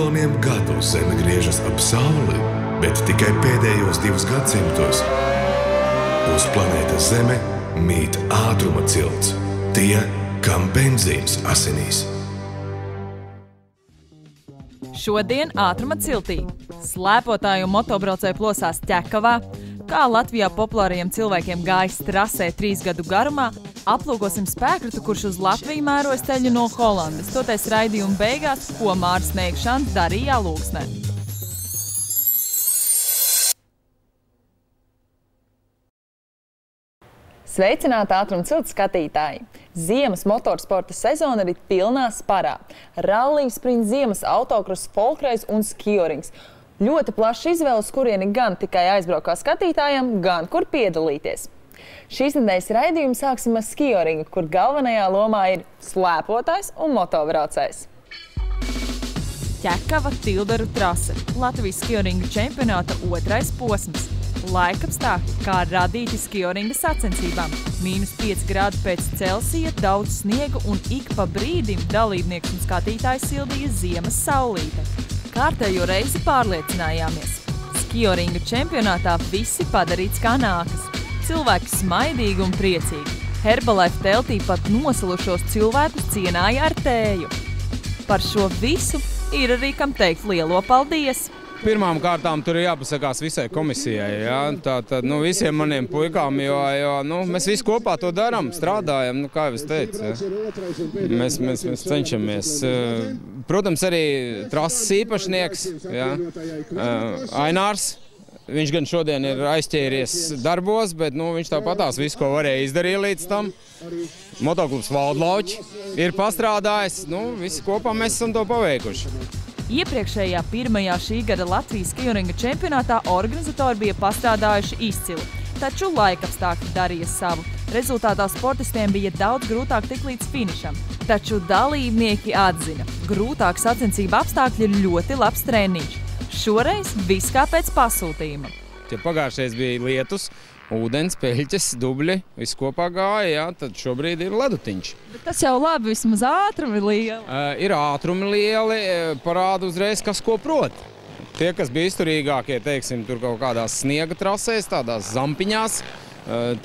miljoniem gadu Zeme griežas ap Sauli, bet tikai pēdējos 2 gadsimtos uz planētas Zeme mīt ātruma cilts. Tie, kam benzīns asinīs. Šodien ātruma ciltī. Slēpotāji un motobraucēji plosās Ķekavā, kā Latvijā populārajiem cilvēkiem gājis trasē 3 gadu garumā, aplūkosim spēkratu, kurš uz Latviju mērojas ceļu no Holandes. Toties raidījuma beigās, ko Māris Neikšants darīja Alūksnē. Sveicināti ātruma cilts skatītāji! Ziemas motorsporta sezona ir pilnā sparā. Rallija, sprints, ziemas autokross, folkreiz un skiorings. Ļoti plaša izvēle, uz kurieni gan tikai aizbraukt kā skatītājiem, gan kur piedalīties. Šīs nedēļas raidījumu sāksim ar skioringu, kur galvenajā lomā ir slēpotājs un motobraucējs. Ķekava Tilderu trase. Latvijas skioringa čempionāta 2. posms. Laikapstākļi, kā radīti skioringa sacensībām. -5 grādi pēc Celsija, daudz sniegu un ik pa brīdim dalībnieks un skatītājs sildīja ziemas saulīte. Kārtējo reizi pārliecinājāmies. Skioringa čempionātā visi padarīts kā nākas. Cilvēki smaidīgi un priecīgi. Herbalife teltī pat nosalušos cilvēkus cienāja ar tēju. Par šo visu ir arī kam teikt lielo paldies! Pirmām kārtām tur ir jāpasakās visai komisijai, ja? Tātad visiem maniem puikām, jo mēs visi kopā to darām, strādājam, kā jau es teicu. Ja? Mēs cenšamies. Protams, arī trases īpašnieks, ja? Ainārs. Viņš gan šodien ir aizķēries darbos, bet viņš tāpatās visu, ko varēja izdarīt līdz tam. Motoklubs Valdlauči ir pastrādājis, visi kopā mēs esam to paveikuši. Iepriekšējā pirmajā šī gada Latvijas skioringa čempionātā organizatori bija pastrādājuši izcili, taču laikapstākļi darīja savu. Rezultātā sportistiem bija daudz grūtāk tikt līdz finišam. Taču dalībnieki atzina, grūtāk sacensību apstākļi ir ļoti labs treniņš. Šoreiz viss kā pēc pasūtījuma. Pagājušais bija lietus, ūdens, peļķes, dubļi, viss kopā gāja, tad šobrīd ir ledutiņš. Bet tas jau labi, vismaz ātrumi lieli. Ir ātrumi lieli, parāda uzreiz, kas ko prot. Tie, kas bija izturīgākie, teiksim, tur kaut kādās sniega trasēs, tādās zampiņās,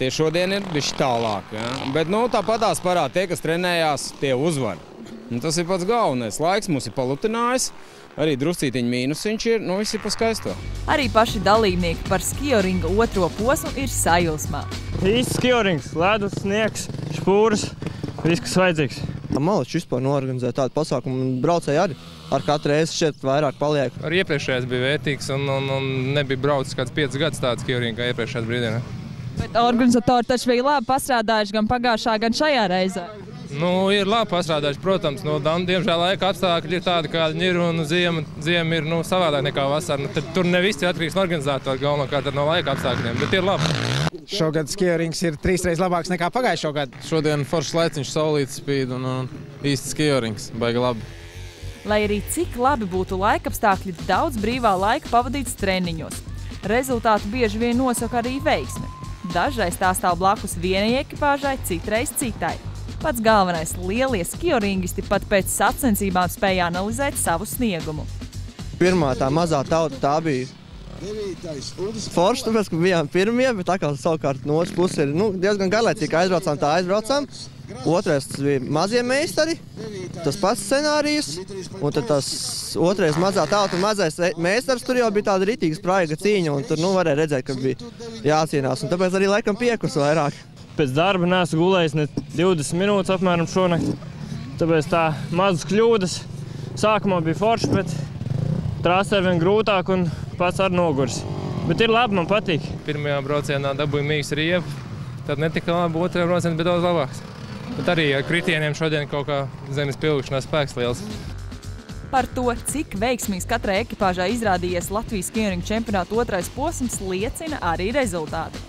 tie šodien ir bišķi tālāk. Ja? Bet tāpatās parāda tie, kas trenējās, tie uzvar. Tas ir pats galvenais. Laiks mums ir palutinājis. Arī druscītiņa mīnusiņš ir, viss ir pa skaisto. Arī paši dalībnieki par skioringa 2. posmu ir sajūsmā. Īsts skiorings, ledus, sniegs, špūras, viss, kas vajadzīgs. Malači vispār noorganizē tādu pasākumu, un braucēji arī ar katru reizi šeit vairāk paliek. Arī iepriekšējais bija vērtīgs un nebija braucis kāds 5 gadus tādu skioringu kā iepriekšējais brīdienā. Bet organizatori taču bija labi pastrādājuši gan pagājušā, gan šajā reizē. Ir labi pastrādājuši, protams. Diemžēl laika apstākļi ir tādi, kādi ir, un ziema ir savādāk nekā vasara. Tur ne viss ir atkarīgs no organizatora, galvenokārt no laika apstākļiem, bet ir labi. Šogad skiorings ir 3 reizes labāks nekā pagājušo gadu. Šodien foršs laiciņš, saulītes spīd un īsts skiorings, baigi labi. Lai arī cik labi būtu laika apstākļi, daudz brīvā laika pavadīts treniņos. Rezultātu bieži vien nosaka arī veiksme. Dažreiz tā stāv blakus vienai ekipāžai, citreiz citai. Pats galvenais lielie skioringisti pat pēc sacensībām spēja analizēt savu sniegumu. Pirmā tā mazā tauta tā bija forša, tāpēc, ka bijām pirmie, bet tā kā savukārt no otras puses ir diezgan garlaicīgi aizbraucām, tā aizbraucām. Otrais bija mazie meistari, tas pats scenārijs, un tad tas otrais mazā tauta un mazais meistars, tur jau bija tāda ritīga spraiga cīņa, un tur varēja redzēt, ka bija jācīnās, un tāpēc arī laikam piekus vairāk. Pēc darba neesmu gulējis ne 20 minūtes apmēram šonakt, tāpēc tā mazas kļūdas. Sākumā bija forši, bet trasē vien grūtāk un pats ar nogurs. Bet ir labi, man patīk. Pirmajā braucienā dabūja mīgs riepu, tad netika labi, otrajā braucienā bija daudz labāks. Bet arī ar kritieniem šodien kaut kā zemes pilgšanās spēks liels. Par to, cik veiksmīgs katrai ekipāžai izrādījies Latvijas skioringa čempionāta 2. posms, liecina arī rezultāti.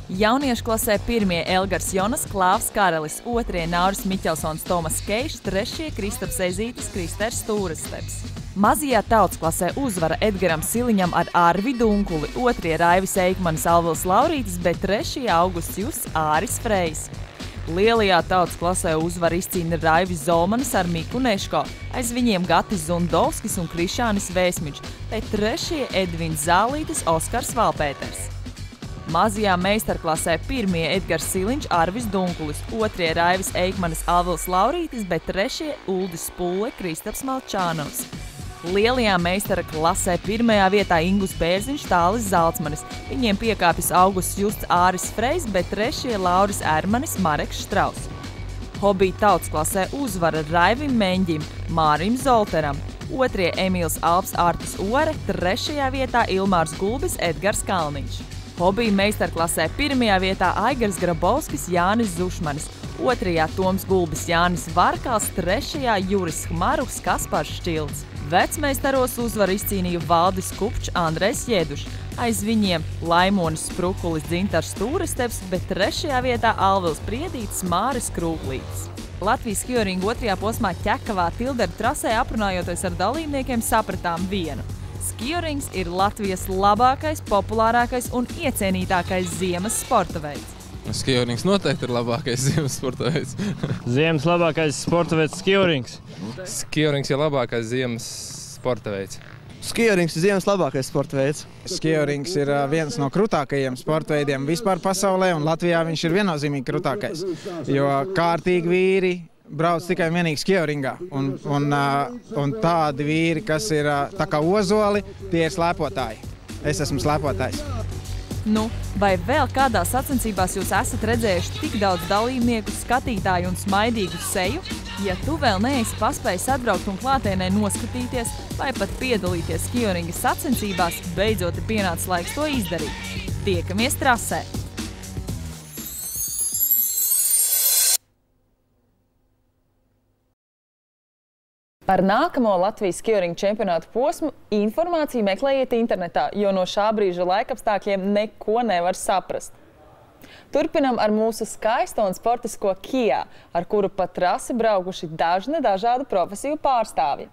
Jauniešu klasē 1. Elgars Jonas, Klāvs Karelis, 2. Nauris Miķelsons, Tomas Keišs, 3. Kristaps Ezītis, Kristers Stūresteps. Mazajā tautas klasē uzvara Edgaram Siliņam ar Arvidu Dunkuli, 2. Raivis Eikmanis, Alvils Laurītis, bet 3. Augusts Juss, Āris Frejs. Lielajā tautas klasē uzvaru izcīna Raivis Zolmanis ar Miku Neško, aiz viņiem Gatis Zundovskis un Krišānis Vēsmiņš, bet trešie Edvins Zālītis, Oskars Valpēters. Mazajā meistarklasē pirmie Edgars Siliņš, Arvis Dunkulis, otrie Raivis Eikmanis, Alvils Laurītis, bet trešie Uldis Spulle, Kristaps Malčānovs. Lielajā meistara klasē pirmajā vietā Ingus Bērziņš, Tālis Zalcmanis. Viņiem piekāpjas Augusts Justs, Āris Frejs, bet trešie Lauris Ermanis, Mareks Štraus. Hobija tautas klasē uzvara Raivim Meņģim, Mārim Zolteram, otrie Emīls Alps, Artis Ore, trešajā vietā Ilmārs Gulbis, Edgars Kalniņš. Hobija meistarklasē pirmajā vietā Aigars Grabovskis, Jānis Zušmanis, otrajā Toms Gulbis, Jānis Varkals, trešajā Juris Hmaruks, Kaspars Šķilts. Vecmeistaros uzvaru izcīnīja Valdis Kupčs, Andrejs Jedušs. Aiz viņiem Laimonis Sprukulis, Dzintars Stūresteps, bet trešajā vietā Alvils Priedītis, Māris Krūklītis. Latvijas skioringa otrajā posmā Ķekavā Tilderu trasē aprunājoties ar dalībniekiem sapratām vienu. Skiorings ir Latvijas labākais, populārākais un iecienītākais ziemas sporta veids. Skiorings noteikti ir labākais ziemas sporta veids. Ziemas labākais sporta veids skiorings. Skiorings ir labākais ziemas sporta veids. Skiorings ir ziemas labākais sporta veids. Skiorings ir viens no krutākajiem sporta veidiem vispār pasaulē, un Latvijā viņš ir viennozīmīgi krutākais. Jo kārtīgi vīri brauc tikai vienīgi skioringā. Un tādi vīri, kas ir tā kā ozoli, tie ir slēpotāji. Es esmu slēpotājs. Nu, vai vēl kādā sacensībās jūs esat redzējuši tik daudz dalībnieku, skatītāju un smaidīgu seju? Ja tu vēl neesi paspējis atbraukt un klātienē noskatīties vai pat piedalīties skioringa sacensībās, beidzot ir pienācis laiks to izdarīt. Tiekamies trasē! Par nākamo Latvijas skioringa čempionātu posmu informāciju meklējiet internetā, jo no šā brīža laikapstākļiem neko nevar saprast. Turpinam ar mūsu skaisto un sportisko Kia, ar kuru pa trasi braukuši dažādu profesiju pārstāvji.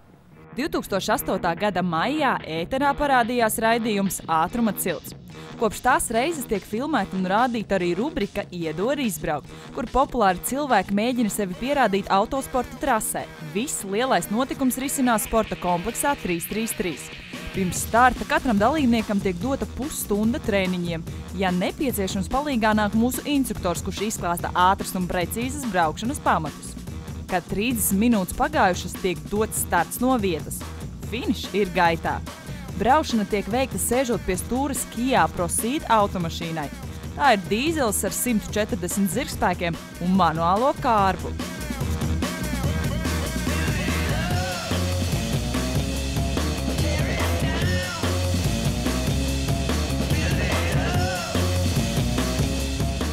2008. gada maijā ēterā parādījās raidījums Ātruma cilts. Kopš tās reizes tiek filmēta un rādīta arī rubrika Iedod izbraukt, kur populāri cilvēki mēģina sevi pierādīt autosporta trasē. Viss lielais notikums risinās sporta kompleksā 333. Pirms starta katram dalībniekam tiek dota pusstunda treniņiem. Ja nepieciešams, palīgā nāk mūsu instruktors, kurš izklāsta ātras un precīzas braukšanas pamatus. Kad 30 minūtes pagājušas, tiek dots starts no vietas. Finišs ir gaitā. Braušana tiek veikta sēžot pie stūres Kia Proceed automašīnai. Tā ir dīzelis ar 140 zirgspēkiem un manuālo kārbu.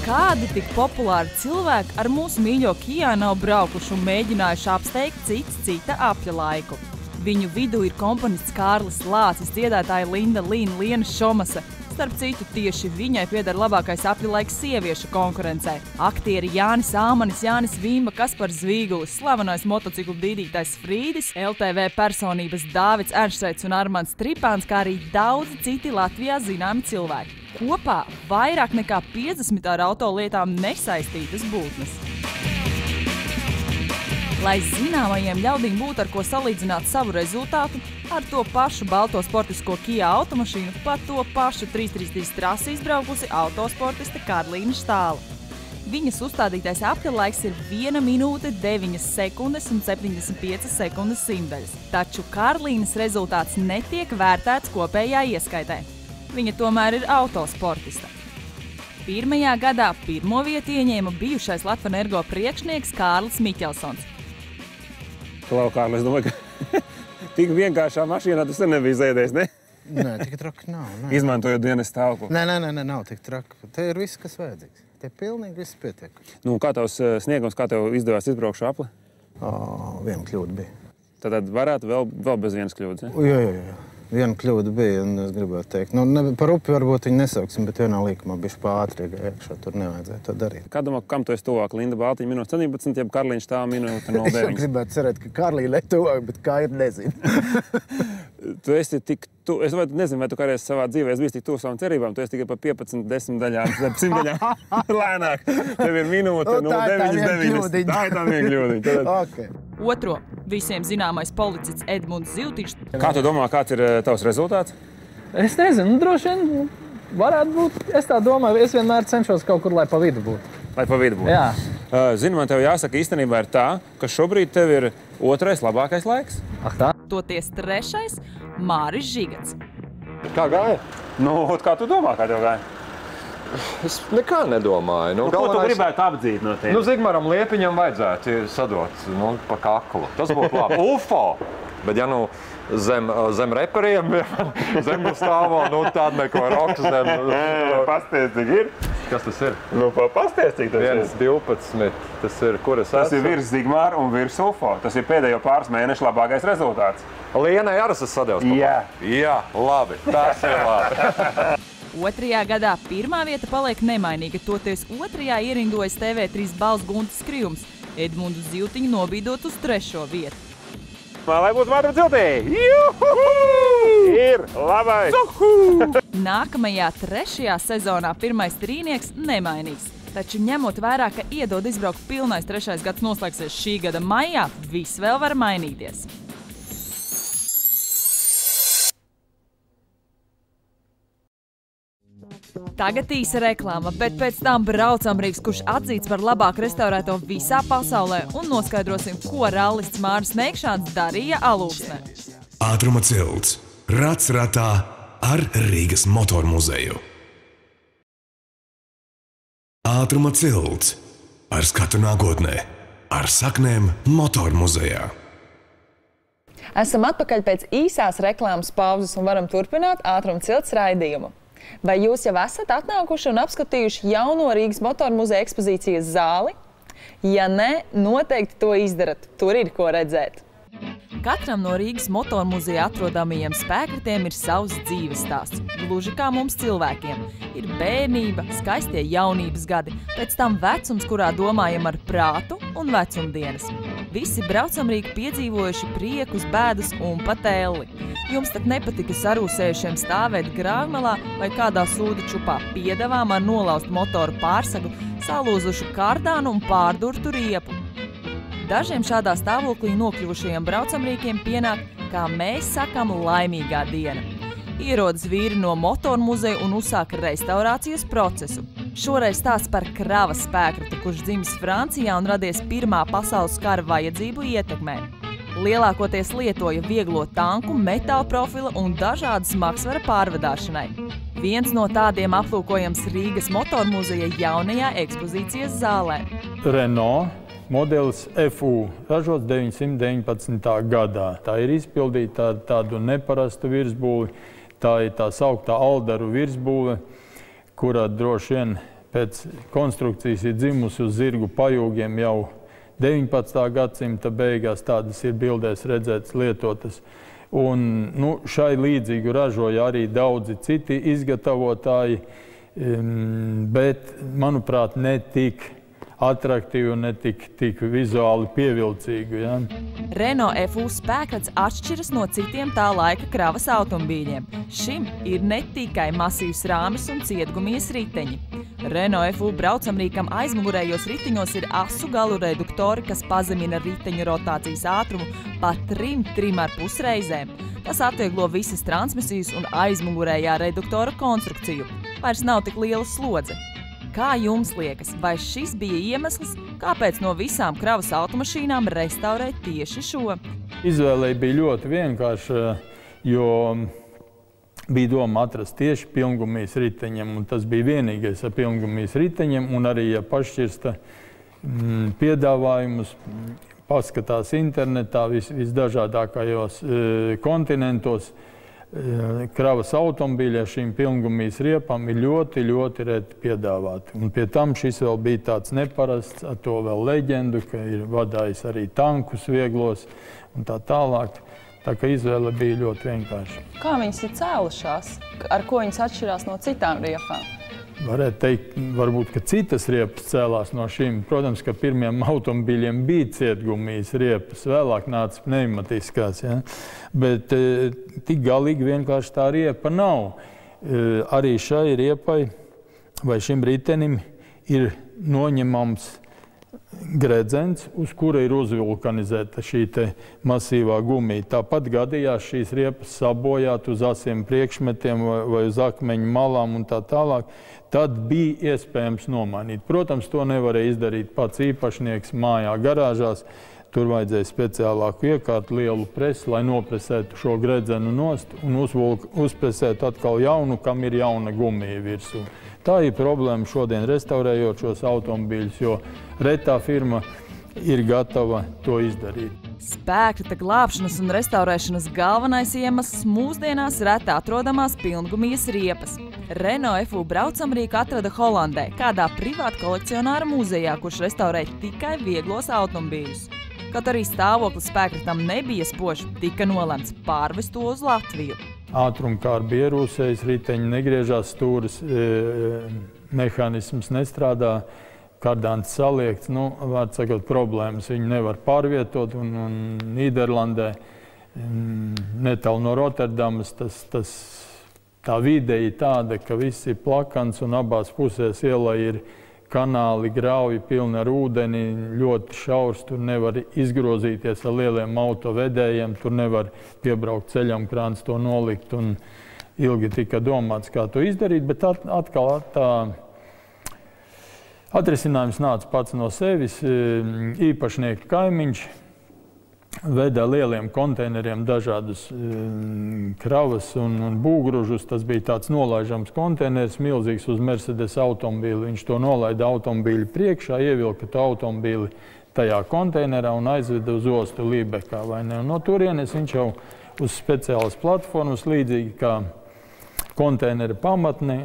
Kādi tik populāri cilvēki ar mūsu mīļo Kia nav braukuši un mēģinājuši apsteigt cita apļa laiku? Viņu vidū ir komponists Kārlis Lācis, dziedātāja Linda Līna, Liena Šomasa. Starp citu, tieši viņai pieder labākais apļa laiks sieviešu konkurencē. Aktieri Jānis Āmanis, Jānis Vīmba, Kaspars Zvīgulis, slavenais motociklu dīdītais Frīdis, LTV personības Dāvids Ernšteits un Armands Tripāns, kā arī daudzi citi Latvijā zināmi cilvēki. Kopā vairāk nekā 50 ar autolietām nesaistītas būtnes. Lai zināmajiem ļaudīm būtu ar ko salīdzināt savu rezultātu, ar to pašu balto sportisko Kia automašīnu pa to pašu 333 trasi izbraukusi autosportiste Karlīna Štāla. Viņas uzstādītais apļa laiks ir 1 minūte 9 sekundes un 75 sekundes simtaļas. Taču Karlīnas rezultāts netiek vērtēts kopējā ieskaitē. Viņa tomēr ir autosportiste. Pirmajā gadā pirmo vietu ieņēma bijušais Latvenergo priekšnieks Kārlis Miķelsons. Klau, Kārli, es domāju, ka tik vienkāršā mašīnā tas nebija zēdējis, ne? Nē, tik traki nav. Izmantojot dienas stāvokli. Nē, nav tik traki. Te ir viss, kas vajadzīgs. Te pilnīgi viss pietiek. Nu, kā tavs sniegums, kā tev izdevās izbraukt šo apli? Viena kļūda bija. Tad varētu vēl bez vienas kļūdas, ne? Jā. Viena kļūda bija, un es gribētu teikt. Par upi varbūt viņu nesauksim, bet vienā līkumā bišķi pātri iekšā, tur nevajadzēja to darīt. Kā domā, kam tu esi tuvāk? Linda Baltiņa minūte 17, jeb Karlīna Štāla minūte 09? Es gribētu cerēt, ka Karlīna ir tuvāk, bet kā ir, nezinu. tu esi tik tu, es nezinu, vai tu kādreiz savā dzīvē esi bijis tik tuvu savām cerībām, tu esi tikai pa 15 desmitdaļām, 100 daļām lēnāk. Tev ir minūte, 9,9. Tā ir tā viena kļūdiņa. Okay. Otro, visiem zināmais policists Edmunds Zivtiņš. Kā tu domā, kāds ir tavs rezultāts? Es nezinu, droši vien varētu būt. Es tā domāju, es vienmēr cenšos kaut kur, lai pa vidu būtu. Lai pa vidu būtu? Jā. Zinu, man tev jāsaka, īstenībā ir tā, ka šobrīd tev ir otrais labākais laiks. Tā? Toties trešais Māris Žigats. Kā gāja? Nu, kā tu domā, kā tev gāja? Es nekā nedomāju. Nu, ko tu gribētu apdzīt no tiem? Zigmaram Liepiņam vajadzētu sadot pa kaklu. Tas būtu labi. UFO! Bet ja zem reperiem, zem stāvā, tāda neko roka zem. Pasties, cik ir? Kas tas ir? Pasties, cik tas ir? 1,12. Tas ir, kur es esmu? Tas ir virs Zigmara un virs UFO. Tas ir pēdējo pāris mēnešu labākais rezultāts. Lienai arī esat sadevs? Jā, labi. Tas ir labi. Otrajā gadā pirmā vieta paliek nemainīga, toties otrajā ierindojas TV3 balss Guntis Krijums, Edmundu Zivtiņu nobīdot uz trešo vietu. Lai būtu Mātra Ciltī! Ir labais! Nākamajā trešajā sezonā pirmais trīnieks nemainīgs. Taču ņemot vērā, ka iedod izbraukt pilnais trešais gads noslēgsies šī gada maijā, viss vēl var mainīties. Tagad īsa reklāma, bet pēc tam braucamrīgs, kurš atzīts par labāku restaurēto visā pasaulē, un noskaidrosim, ko rallists Māris Meikšāns darīja Alūksnē. Ātruma cilts. Rats ratā ar Rīgas motormuzeju. Ātruma cilts. Ar skatu nākotnē. Ar saknēm motormuzejā. Esam atpakaļ pēc īsās reklāmas pauzes un varam turpināt Ātruma cilts raidījumu. Vai jūs jau esat atnākuši un apskatījuši jauno Rīgas motormuzeja ekspozīcijas zāli? Ja nē, noteikti to izdarat. Tur ir ko redzēt. Katram no Rīgas motormuzeja atrodamajiem spēkratiem ir savs dzīves stāsts. Gluži kā mums cilvēkiem. Ir bērnība, skaistie jaunības gadi, pēc tam vecums, kurā domājam ar prātu un vecumdienas. Visi braucamrīgi piedzīvojuši priekus, bēdas un pat elli. Jums tak nepatika sarūsējušiem stāvēt grāvmalā vai kādā sūda čupā piedevām ar nolaustu motoru pārsagu, salūzušu kārdānu un pārdurtu riepu. Dažiem šādā stāvoklī nokļuvušajiem braucamrīkiem pienāk, kā mēs sakam, laimīgā diena. Ierodas vīri no motormuzeja un uzsāka restaurācijas procesu. Šoreiz stāsts par kravas spēkratu, kurš dzimis Francijā un radies Pirmā pasaules kara vajadzību ietekmē. Lielākoties lietoja vieglo tanku, metāla profila un dažādu smagsvara pārvadāšanai. Viens no tādiem aplūkojams Rīgas motormuzeja jaunajā ekspozīcijas zālē. Renault modelis FU, ražots 919. gadā. Tā ir izpildīta ar tādu neparastu virsbūvi. Tā ir tā sauktā Aldaru virsbūve, kurā droši vien pēc konstrukcijas ir dzimusi uz zirgu pajūgiem jau 19. gadsimta beigās. Tādas ir bildēs redzētas lietotas. Un šai līdzīgu ražoja arī daudzi citi izgatavotāji, bet, manuprāt, ne tik atraktīvi un ne tik vizuāli pievilcīgi. Ja? Renault FU spēkrats atšķiras no citiem tā laika kravas automobīļiem. Šim ir ne tikai masīvs rāmis un cietgumijas riteņi. Renault FU braucamrīkam aizmugurējos ritiņos ir asu galu reduktori, kas pazemina riteņu rotācijas ātrumu pa 3,5 reizēm. Tas atvieglo visas transmisijas un aizmugurējā reduktora konstrukciju. Vairs nav tik liela slodze. Kā jums liekas, vai šis bija iemesls, kāpēc no visām kravas automašīnām restaurēt tieši šo? Izvēlei bija ļoti vienkārša, jo bija doma atrast tieši pilngumijas riteņiem, un tas bija vienīgais ar pilngumijas riteņiem, un arī, ja pašķirsta piedāvājumus, paskatās internetā visdažādākajos kontinentos, kravas automobīļi ar šīm pilngumijas riepām ir ļoti, ļoti reti piedāvāti. Un pie tam šis vēl bija tāds neparasts, ar to vēl leģendu, ka ir vadājis arī tankus vieglos un tā tālāk. Tā kā izvēle bija ļoti vienkārša. Kā viņas ir cēlušās? Ar ko viņas atšķirās no citām riepām? varētu teikt, varbūt, ka citas riepas cēlās no šīm. Protams, ka pirmiem automobīļiem bija cietgumijas riepas, vēlāk nāca pneimatiskās. Ja? Bet tik galīgi vienkārši tā riepa nav. Arī šai riepai vai šim ritenim ir noņemams gredzens, uz kura ir uzvulkanizēta šī te masīvā gumija. Tāpat gadījās šīs riepas sabojāt uz asiem priekšmetiem vai uz akmeņu malām un tā tālāk. Tad bija iespējams nomainīt. Protams, to nevarēja izdarīt pats īpašnieks mājā garāžās. Tur vajadzēja speciālāku iekārtu, lielu presi, lai nopresētu šo gredzenu nost un uzpresētu atkal jaunu, kam ir jauna gumija virsū. Tā ir problēma šodien restaurējot šos automobīļus, jo retā firma ir gatava to izdarīt. Spēkrata glābšanas un restaurēšanas galvenais iemesls mūsdienās reti atrodamās pilngumijas riepas. Renault FU braucamrīku atrada Holandē, kādā privāta kolekcionāra muzejā, kurš restaurē tikai vieglos automobīļus. Kaut arī stāvoklis spēkratam nebija spožs, tika nolemts pārvest to uz Latviju. Ātrumkārba ierūsējas, riteņi negriežās, stūras mehānisms nestrādā, kardāns saliekts. Vārds sakot, problēmas viņi nevar pārvietot, un Nīderlandē, netālu no Rotterdamas, tā vide ir tāda, ka viss ir plakans un abās pusēs ielai ir kanāli, grauji pilni ar ūdeni, ļoti šaurs, tur nevar izgrozīties ar lieliem autovedējiem, tur nevar piebraukt ceļam, krāns to nolikt, un ilgi tika domāts, kā to izdarīt, bet atkal tā atrisinājums nāca pats no sevis. Īpašnieku kaimiņš veda lieliem konteineriem dažādus kravas un būgružus. Tas bija tāds nolaižams konteiners, milzīgs uz Mercedes automobīli. Viņš to nolaida automobīļu priekšā, ievilka to automobīli tajā konteinerā un aizveda uz ostu Lībekā. No turienes viņš jau uz speciālas platformas, līdzīgi kā konteinera pamatnē,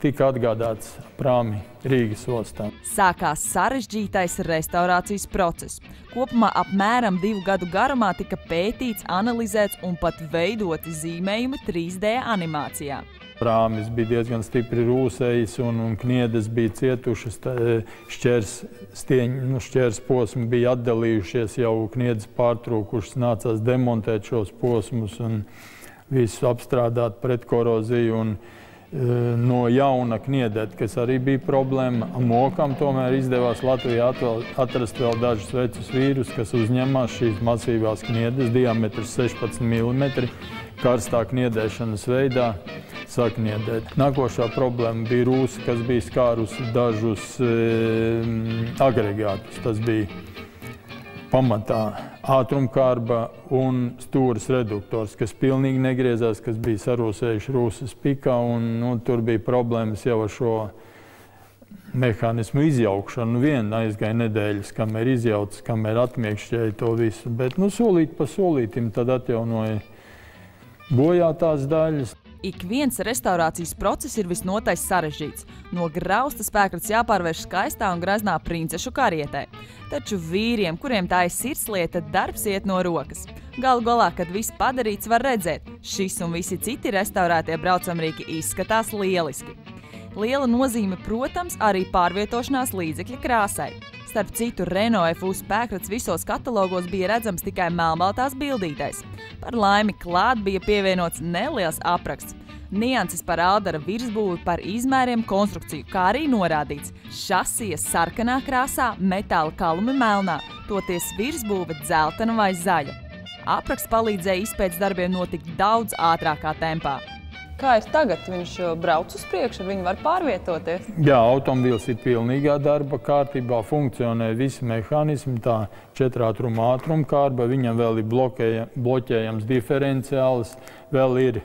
tika atgādāts prāmi Rīgas ostā. Sākās sarežģītais restaurācijas process. Kopumā apmēram 2 gadu garumā tika pētīts, analizēts un pat veidoti zīmējumi 3D animācijā. Prāmis bija diezgan stipri rūsējis un kniedes bija cietušas, šķērs posmi bija atdalījušies, jau kniedes pārtrūkušas, nācās demontēt šos posmus un visu apstrādāt pret koroziju un no jauna kniedēt, kas arī bija problēma. Mokam tomēr izdevās Latvijā atrast vēl dažus vecus vīrus, kas uzņemās šīs masīvās kniedes, diametrs 16 mm, karstā kniedēšanas veidā sakniedēt. Nākošā problēma bija rūsa, kas bija skārusi dažus agregātus. Tas bija pamatā ātrumkārba un stūras reduktors, kas pilnīgi negriezās, kas bija sarūsējuši rūsas pikā, un tur bija problēmas jau ar šo mehānismu izjaukšanu. Vien aizgāja nedēļas, kamēr izjaucas, kamēr atmiekšķēja to visu, bet solīt pa solītim tad atjaunoja bojātās daļas. Ik viens restaurācijas process ir visnotaļ sarežģīts. No grausta spēkrats jāpārvērš skaistā un greznā princešu karietē. Taču vīriem, kuriem tā ir sirdslieta, darbs iet no rokas. Galu galā, kad viss padarīts, var redzēt, šis un visi citi restaurētie braucamrīki izskatās lieliski. Liela nozīme, protams, arī pārvietošanās līdzekļa krāsai. Starp citu, Renault FU spēkrats visos katalogos bija redzams tikai melnbaltās bildītais. Par laimi klāt bija pievienots neliels apraksts. Nianses par Aldara virsbūvi, par izmēriem, konstrukciju, kā arī norādīts šasijas sarkanā krāsā, metāla kalumi melnā, toties virsbūve dzeltena vai zaļa. Apraksts palīdzēja izpētes darbiem notikt daudz ātrākā tempā. Kā ir tagad? Viņš brauc uz priekšu, viņi var pārvietoties? Jā, automobīls ir pilnīgā darba kārtībā, funkcionē visi mehānismi, tā 4-ātruma ātrumkārba, viņam vēl ir bloķējams diferenciāls, vēl ir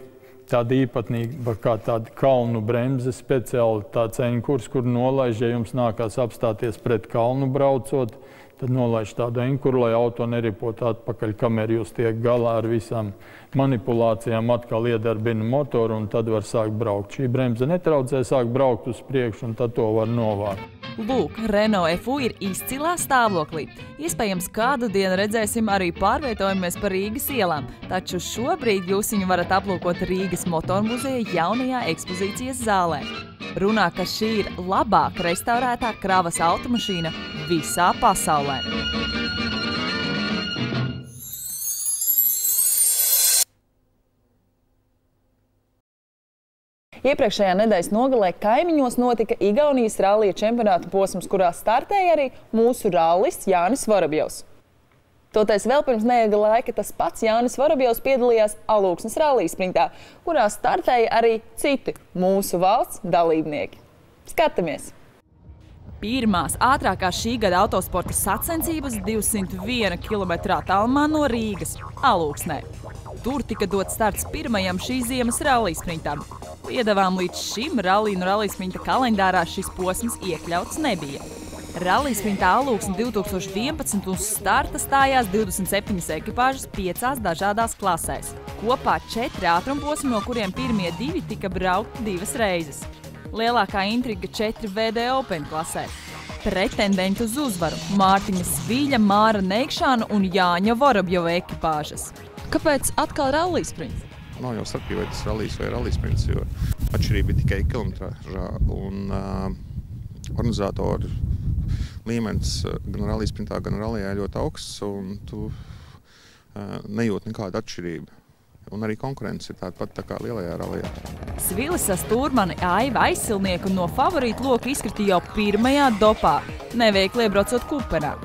tāda īpatnība kā tāda kalnu bremze, speciāli tāds enkurs, kur nolaiž, ja jums nākās apstāties pret kalnu braucot, tad nolaiž tādu enkuru, lai auto neripotu atpakaļ, kamēr jūs tiek galā ar visām manipulācijām, atkal iedarbina motoru un tad var sākt braukt. Šī bremze netraucē, sāk braukt uz priekšu un tad to var novākt. Lūk, Renault FU ir izcilā stāvoklī. Iespējams, kādu dienu redzēsim arī pārvietojamies pa Rīgas ielām, taču šobrīd jūs viņu varat aplūkot Rīgas motormuzeja jaunajā ekspozīcijas zālē. Runā, ka šī ir labāk restaurētā kravas automašīna visā pasaulē. Iepriekšējā nedēļas nogalē kaimiņos notika Igaunijas rallija čempionāta posms, kurā startēja arī mūsu rallists Jānis Vorobjovs. Toties vēl pirms neilga laika tas pats Jānis Vorobjovs piedalījās Alūksnes rallija sprintā, kurā startēja arī citi mūsu valsts dalībnieki. Skatāmies! Pirmās ātrākās šī gada autosporta sacensības 201 km attālumā no Rīgas, Alūksnē. Tur tika dots starts pirmajam šīs ziemas rallija sprintam. Piedevām līdz šim rallija un rallija sprinta kalendārā šis posms iekļauts nebija. Rallija sprintā Alūksne 2011 uz starta stājās 27 ekipāžas 5 dažādās klasēs. Kopā 4 ātrumposmi, no kuriem pirmie 2 tika braukti 2 reizes. Lielākā intriga 4 VD Open klasē. Pretendenti uz uzvaru – Mārtiņa Sviļa, Māra Neikšāna un Jāņa Vorobjova ekipāžas. Kāpēc atkal rallija sprints? Nav jau starpība, vai tas rallijs vai rallija sprints, jo atšķirība ir tikai kilometrāžā. Un organizātoru līmenis gan rallija sprintā, gan rallijā ir ļoti augsts, un tu nejūt nekādu atšķirību. Un arī konkurence ir tāda pat tā kā lielajā rallijā. Svilis ar stūrmani Aiva Aizsilnieku no favorītu loka izkritīja jau pirmajā dopā, neveikli iebraucot Kupenā.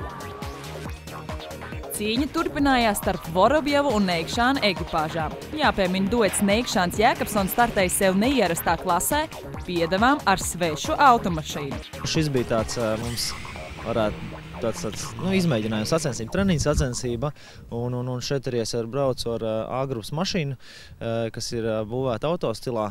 Cīņa turpinājās starp Vorobjovu un Neikšāna ekipāžām. Jāpiemina duets Neikšāns Jēkabsons startēja sev neierastā klasē, piedevām ar svešu automašīnu. Šis bija tāds mums tāds izmēģinājums sacensība, treniņa sacensība. Un šeit arī es braucu ar A-grupas mašīnu, kas ir būvēta autostilā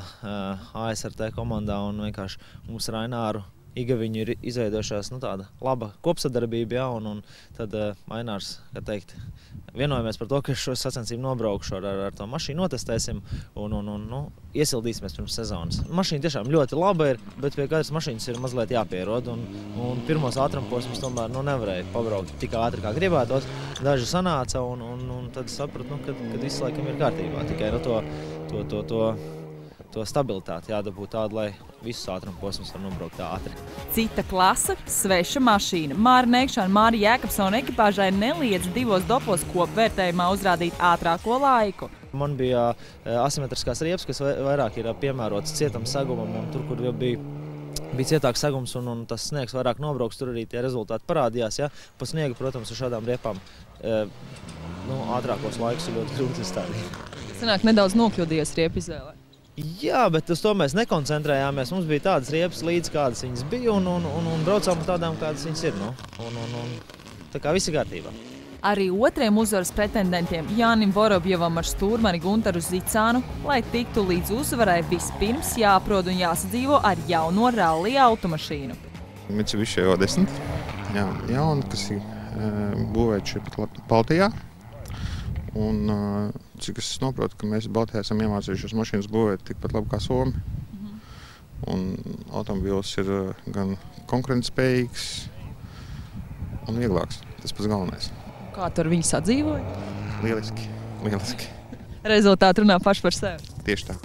ASRT komandā. Un vienkārši mums ar Aināru Igaviņu ir izveidojušās tāda laba kopsadarbība, ja, un tad Ainārs, kā teikt, vienojamies par to, ka šo sacensību nobraukšu ar to mašīnu, notestēsim un iesildīsimies pirms sezonas. Mašīna tiešām ļoti laba ir, bet pie katras mašīnas ir mazliet jāpierod, un pirmos ātrumposmus tomēr nevarēja pabraukt tik ātri, kā gribētos. Daži sanāca, un tad sapratu, ka viss laikam ir kārtībā, tikai to stabilitāti jādabū tādu, lai visus ātrumposmus var nobraukt ātri. Cita klasa – sveša mašīna. Māra Neikšāna, Māra Jēkabsona ekipāžai neliedz 2 dopos kopvērtējumā uzrādīt ātrāko laiku. Man bija asimetriskās riepas, kas vairāk ir piemērots cietam segumam, un tur, kur jau bija cietāks segums un tas sniegs vairāk nobrauks, tur arī tie rezultāti parādījās. Ja? Pa sniegu, protams, ar šādām riepām ātrākos laikus ir ļoti grūti izstādīt. Sanāk, nedaudz nokļūdījies riepu izvēlē. Jā, bet uz to mēs nekoncentrējāmies. Mums bija tādas riepas līdz, kādas viņas bija, un braucām tādām, kādas viņas ir. Tā kā viss ir kārtībā. Arī otriem uzvaras pretendentiem Jānim Vorobjovam ar stūrmani Guntaru Zicānu, lai tiktu līdz uzvarai, vispirms jāaprod un jāsadzīvo ar jauno rallija automašīnu. Mitsubishi O10, jauna, kas ir būvēta šeit Baltijā. Un cik es noprotu, ka mēs Baltijā esam iemācījušos mašīnas būvēt tikpat labi kā Somi. Un automobīls ir gan konkurentspējīgs un vieglāks. Tas pats galvenais. Kā tu ar viņu sadzīvoji? Lieliski. Rezultāti runā paši par sevi. Tieši tā.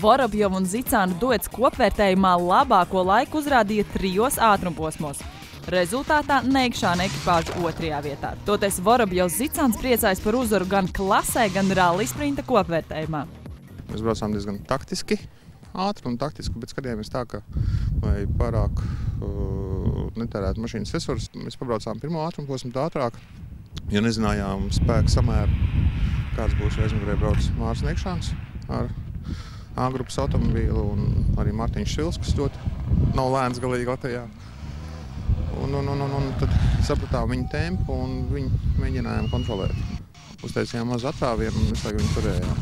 Vorobjova un Zicāna duets kopvērtējumā labāko laiku uzrādīja 3 ātrumposmos. Rezultātā Neikšāna ekipāža 2. vietā. Toties Vorobjovs Zicāns priecājas par uzvaru gan klasē, gan rallija sprinta kopvērtējumā. Mēs braucām diezgan taktiski, ātri un taktiski, bet skatījāmies tā, ka lai pārāk netērētu mašīnas resursus. Mēs pabraucām pirmo ātrumposmu ātrāk, jo nezinājām spēku samēru, kāds būs aizmugurē brauc Mārs Neikšāns ar A-grupas automobīlu un arī Mārtiņš Svils, kas ļoti nav lēns galīgi Latvijā. Un tad sapratām viņu tempu un viņu mēģinājām kontrolēt. Uztaisījām mazu atrāvienu un visu laiku viņu turējām.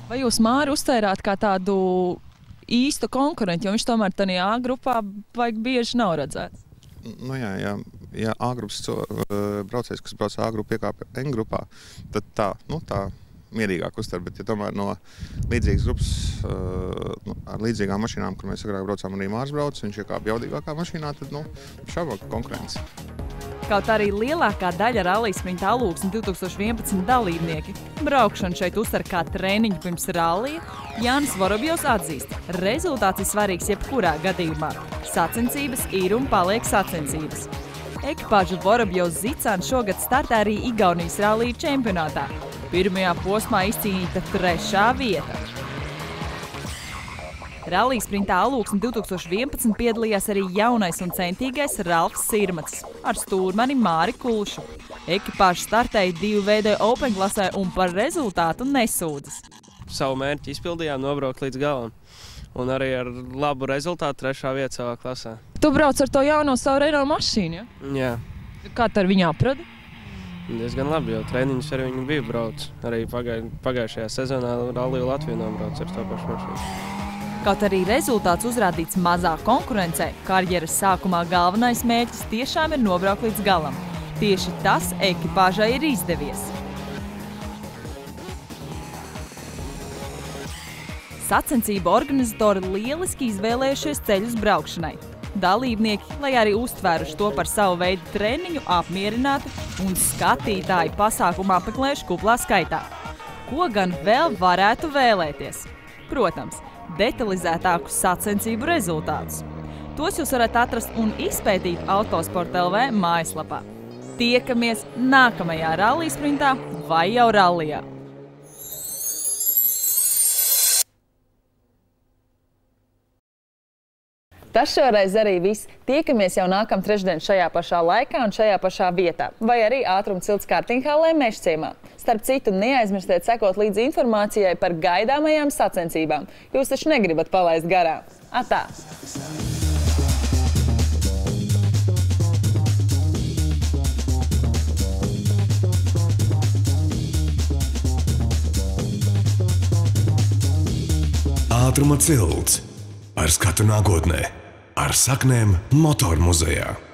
Vai jūs Māri uztvērāt kā tādu īstu konkurentu, jo viņš tomēr tajā A-grupā vajag bieži nav redzēts? Ja A-grupas braucējs, kas brauc A-grupu iekāpja N-grupā, tad tā mierīgāk uztver, bet ja tomēr no līdzīgas grupas ar līdzīgām mašīnām, kur mēs agrāk braucām arī Mārs brauc, viņš iekāpja jaudīgākā mašīnā, tad šaubāk konkurence. Kaut arī lielākā daļa Rallija Sprinta Alūksne 2011 dalībnieki braukšanu šeit uztver kā treniņu pirms rallija, Jānis Vorobjovs atzīst, rezultāts ir svarīgs jebkurā gadījumā. Sacensības ir un paliek sacensības. Ekipāža Vorobjovs Zicāns šogad startē arī Igaunijas rallija čempionātā. Pirmajā posmā izcīnīta 3. vieta. Rallija Sprintā Alūksne 2011 piedalījās arī jaunais un centīgais Ralfs Sirmats ar stūrmani Māri Kulšu. Ekipāža startēja 2 VD Open klasē un par rezultātu nesūdzas. Savu mērķi izpildījām, nobraukt līdz galam. Un arī ar labu rezultātu 3. vieta savā klasē. Tu brauc ar to jauno savu Renault mašīnu, ja? Jā. Kā tu ar viņu apradi? Diezgan labi, jo treniņus ar viņu biju brauc. Arī pagājušajā sezonā Ralliju Latviju nobrauc ar to pašu mašīnu. Kaut arī rezultāts uzrādīts mazā konkurencē, karjeras sākumā galvenais mērķis tiešām ir nobraukt līdz galam. Tieši tas ekipāžai ir izdevies. Sacensību organizatori lieliski izvēlējušies ceļus braukšanai. Dalībnieki, lai arī uztvēruši to par savu veidu treniņu, apmierināti un skatītāji pasākumu apmeklējuši kuplā skaitā. Ko gan vēl varētu vēlēties? Protams, detalizētākus sacensību rezultātus. Tos jūs varat atrast un izpētīt Autosport LV mājaslapā. Tiekamies nākamajā Rallija Sprintā vai jau rallijā. Tas šoreiz arī viss. Tiekamies jau nākamā trešdien šajā pašā laikā un šajā pašā vietā, vai arī ātruma cilts kartiņhallē Mežciemā. Starp citu, neaizmirstiet sekot līdzi informācijai par gaidāmajām sacensībām. Jūs taču negribat palaist garām. Atā! Ātruma cilts ar skatu nākotnē, ar saknēm motormuzejā.